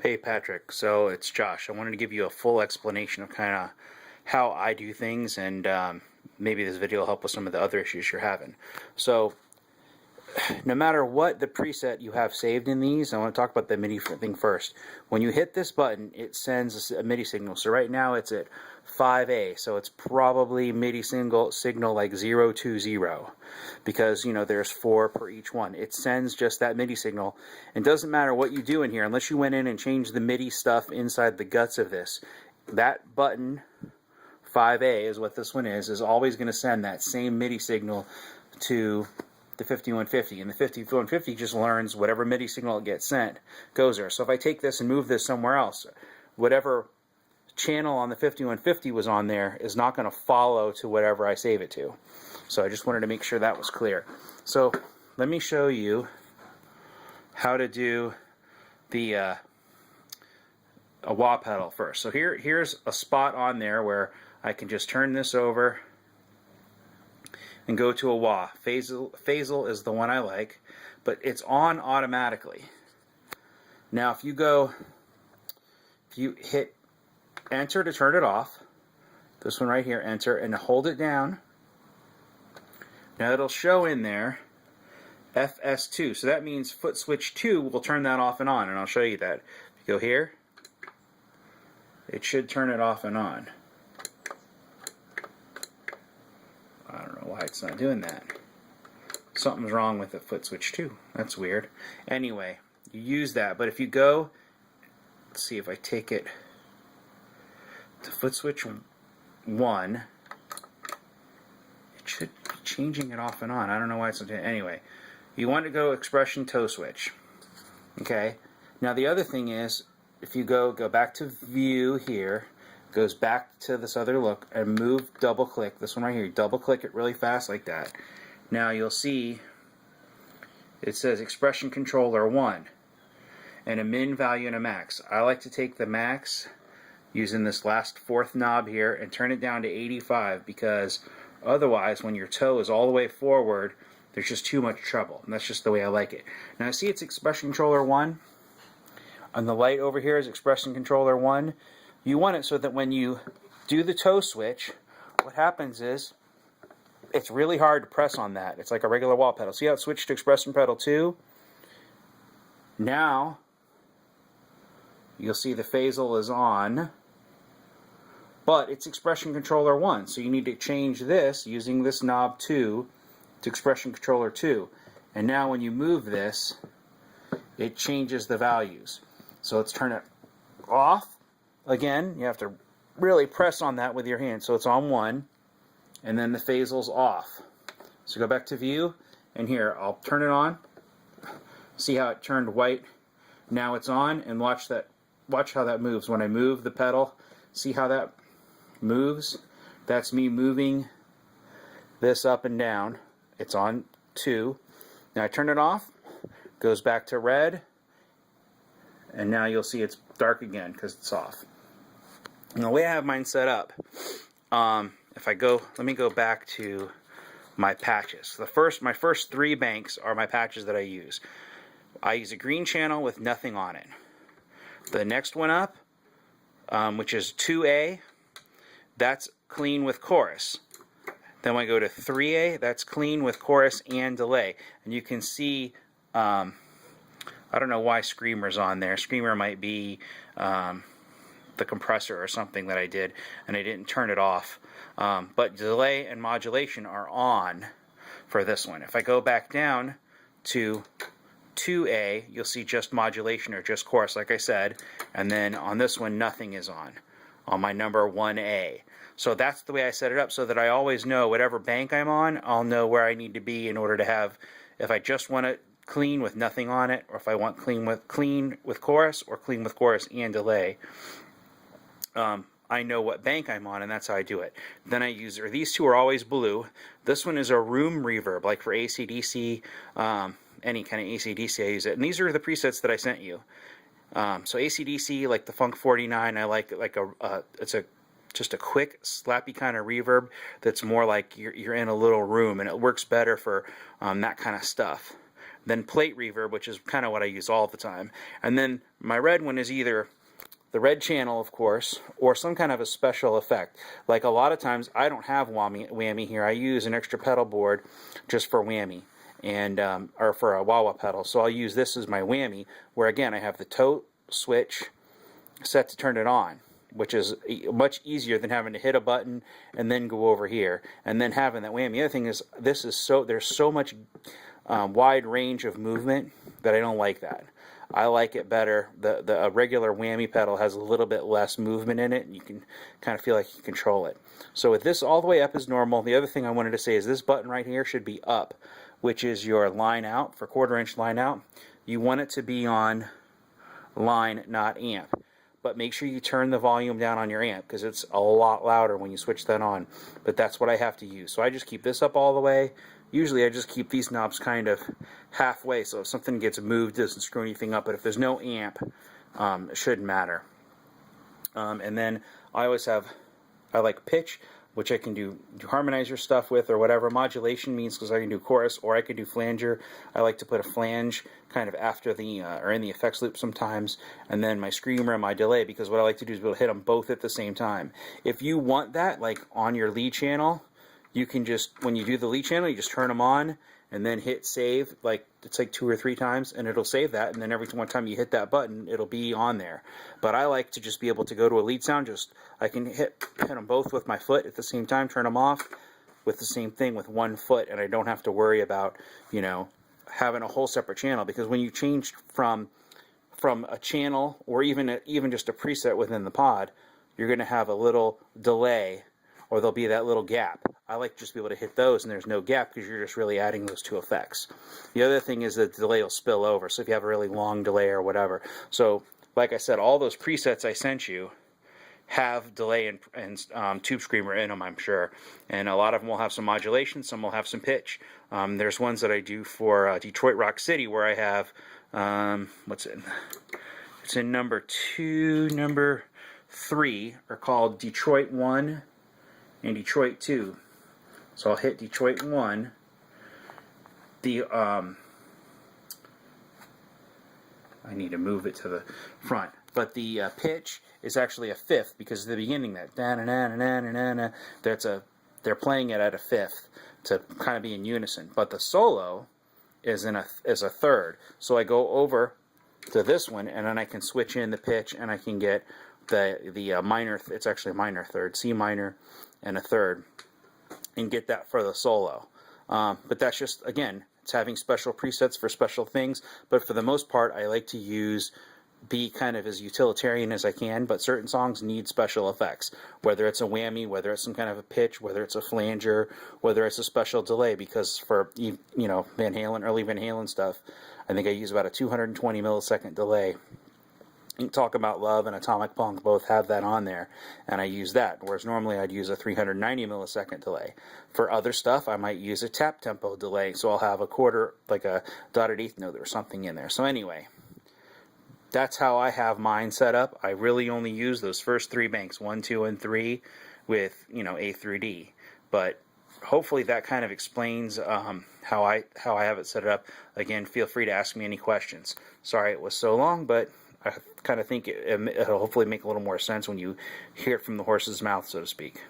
Hey Patrick, so it's Josh. I wanted to give you a full explanation of kind of how I do things, and maybe this video will help with some of the other issues you're having. So, no matter what the preset you have saved in these, I want to talk about the MIDI thing first. When you hit this button, it sends a MIDI signal. So right now it's at 5A, so it's probably MIDI signal like 020, because there's 4 per each one. It sends just that MIDI signal. It doesn't matter what you do in here, unless you went in and changed the MIDI stuff inside the guts of this. That button 5A is what this one is always going to send that same MIDI signal to the 5150, and the 5150 just learns whatever MIDI signal it gets sent goes there. So if I take this and move this somewhere else, whatever channel on the 5150 was on there is not going to follow to whatever I save it to. So I just wanted to make sure that was clear. So let me show you how to do the a wah pedal first. So here's a spot on there where I can just turn this over and go to a wah. Phasal is the one I like, but it's on automatically. Now if you hit enter to turn it off, this one right here, enter, and hold it down, now it'll show in there FS2, so that means foot switch 2 will turn that off and on, and I'll show you that. If you go here, it should turn it off and on. I don't know why it's not doing that. Something's wrong with the foot switch 2. That's weird. Anyway, you use that, but if you go, let's see if I take it to foot switch 1, it should be changing it off and on. I don't know why it's not doing it. Anyway, you want to go expression toe switch. Okay? Now the other thing is, if you go back to view here, goes back to this other look, and move, double click this one right here, double click it really fast like that. Now you'll see it says expression controller 1 and a min value and a max. I like to take the max using this last 4th knob here and turn it down to 85, because otherwise when your toe is all the way forward there's just too much trouble, and that's just the way I like it. Now see, it's expression controller 1 and the light over here is expression controller 1. You want it so that when you do the toe switch, what happens is it's really hard to press on that. It's like a regular wall pedal. See how it switched to expression pedal 2? Now you'll see the phasal is on, but it's expression controller 1. So you need to change this using this knob 2 to expression controller 2. And now when you move this, it changes the values. So let's turn it off. Again, you have to really press on that with your hand. So it's on 1, and then the phasal's off. So go back to view, and here, I'll turn it on. See how it turned white? Now it's on, and watch how that moves. When I move the pedal, see how that moves? That's me moving this up and down. It's on 2. Now I turn it off, goes back to red, and now you'll see it's dark again because it's off. And the way I have mine set up, if I go, let me go back to my patches. My first 3 banks are my patches that I use. I use a green channel with nothing on it. The next one up, which is 2A, that's clean with chorus. Then when I go to 3A, that's clean with chorus and delay. And you can see, I don't know why Screamer's on there. Screamer might be the compressor or something that I did, and I didn't turn it off. But delay and modulation are on for this one. If I go back down to 2A, you'll see just modulation or just chorus, like I said, and then on this one nothing is on my number 1A. So that's the way I set it up, so that I always know whatever bank I'm on, I'll know where I need to be in order to have, if I just want it clean with nothing on it, or if I want clean with chorus, or clean with chorus and delay, I know what bank I'm on, and that's how I do it. Then I use, these two are always blue. This one is a room reverb, like for AC/DC, any kind of AC/DC I use it. And these are the presets that I sent you. So AC/DC, like the Funk 49, I like it's just a quick, slappy kind of reverb that's more like you're in a little room, and it works better for that kind of stuff. then plate reverb, which is kind of what I use all the time. And then my red one is either the red channel, of course, or some kind of a special effect. Like a lot of times I don't have whammy here. I use an extra pedal board just for whammy, and or for a wah-wah pedal. So I'll use this as my whammy, where again I have the toe switch set to turn it on, which is much easier than having to hit a button and then go over here and then having that whammy. The other thing is, there's so much wide range of movement that I don't like that. I like it better. The regular whammy pedal has a little bit less movement in it, and you can kind of feel like you control it. So with this all the way up is normal. The other thing I wanted to say is this button right here should be up, which is your line out, for 1/4 inch line out. You want it to be on line, not amp. But make sure you turn the volume down on your amp, because it's a lot louder when you switch that on. But that's what I have to use. So I just keep this up all the way. Usually I just keep these knobs kind of halfway, so if something gets moved, it doesn't screw anything up. But if there's no amp, it shouldn't matter. And then I like pitch, which I can do harmonizer stuff with, or whatever. Modulation means, because I can do chorus, or I could do flanger. I like to put a flange kind of after the, or in the effects loop sometimes, and then my screamer and my delay, because what I like to do is be able to hit them both at the same time. If you want that, like on your lead channel, you can just, when you do the lead channel, you just turn them on, and then hit save, it's like 2 or 3 times, and it'll save that, and then every one time you hit that button, it'll be on there. But I like to just be able to go to a lead sound, I can hit them both with my foot at the same time, turn them off with the same thing with one foot, and I don't have to worry about, having a whole separate channel, because when you change from a channel, or even just a preset within the pod, you're going to have a little delay, or there'll be that little gap. I like to just be able to hit those and there's no gap, because you're just really adding those 2 effects. The other thing is that the delay will spill over, so if you have a really long delay or whatever. So, like I said, all those presets I sent you have delay and tube screamer in them, I'm sure. And a lot of them will have some modulation, some will have some pitch. There's ones that I do for Detroit Rock City, where I have, what's it? It's in number 2, number 3 are called Detroit 1 and Detroit 2. So I'll hit Detroit 1. I need to move it to the front. But the pitch is actually a 5th, because at the beginning that da-na-na-na-na-na-na, they're playing it at a 5th to kind of be in unison. But the solo is a 3rd. So I go over to this one, and then I can switch in the pitch, and I can get the minor. It's actually a minor 3rd, C minor and a 3rd, and get that for the solo. But that's just, again, it's having special presets for special things. But for the most part, I like to be kind of as utilitarian as I can, but certain songs need special effects, whether it's a whammy, whether it's some kind of a pitch, whether it's a flanger, whether it's a special delay, because for, Van Halen, early Van Halen stuff, I think I use about a 220 millisecond delay. Talk About Love and Atomic Punk both have that on there, and I use that, whereas normally I'd use a 390 millisecond delay. For other stuff, I might use a tap tempo delay, so I'll have a quarter, like a dotted eighth note or something in there. So anyway, that's how I have mine set up. I really only use those first 3 banks, 1, 2, and 3, with, A through D. But hopefully that kind of explains how I have it set up. Again, feel free to ask me any questions. Sorry it was so long, but I kind of think it'll hopefully make a little more sense when you hear it from the horse's mouth, so to speak.